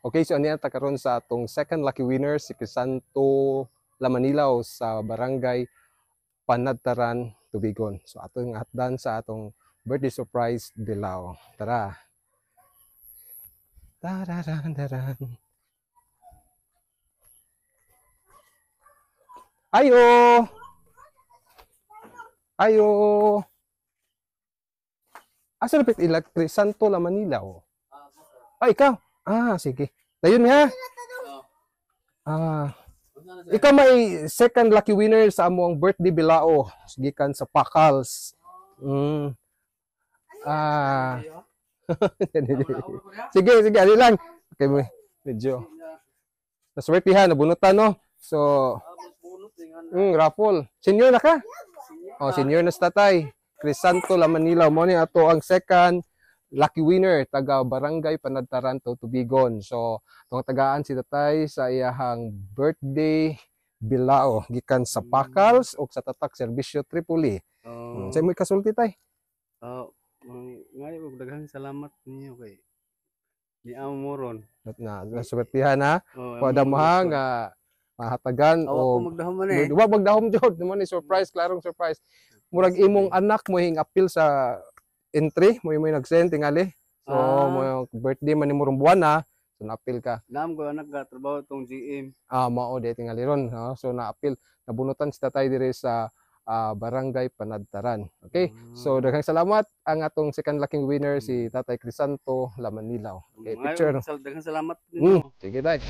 Okay, so aniya ta karon sa atong second lucky winner si Crisanto Lamanilaw sa barangay Panadtaran, Tubigon. So atong hatdan sa atong birthday surprise Bilao. Tara. Tararan, taran. Ayo! Ayo! Asa lapit ila Crisanto Lamanilaw? Ay, ikaw? Ah, sige. Dayon ha. Ah, ikaw may second lucky winner sa among birthday Bilao. Gikan sa Pakals. Ah. Sige, sige, ali lang. Okay, medyo. Naswertihan, nabunutan, no? So, raffle. Senior na ka? Oh, senior na sa tatay. Crisanto Lamanilaw. Mo ni ato ang second lucky winner taga Barangay Panadtaran, Tubigon. So, tong tagaan si tatay sa iyahang birthday Bilao gikan sa Pakals o sa Tatak Serbisyo Tripoli. Sa mo kasulti tay? Ngayon, daghang salamat ninyo kay ni Amo Moron. Naswertihan ha. Padamaha nga mahatagan o magdahom man eh. Wa magdahom jud mo ni surprise, klarong surprise. Murag imong anak mo hing appeal sa entry, mo nag-send tingali. So mo birthday man ni murong buwan na, so na-appeal ka. Naam ko anak ga trabaho tong GM. Mao de tingali ron, no? So na-appeal, nabunutan si tatay dire sa Barangay Panadtaran. Okay? So daghang salamat ang atong second lucky winner si Tatay Crisanto Lamanilaw. Okay, picture. Daghang salamat. Sige tay.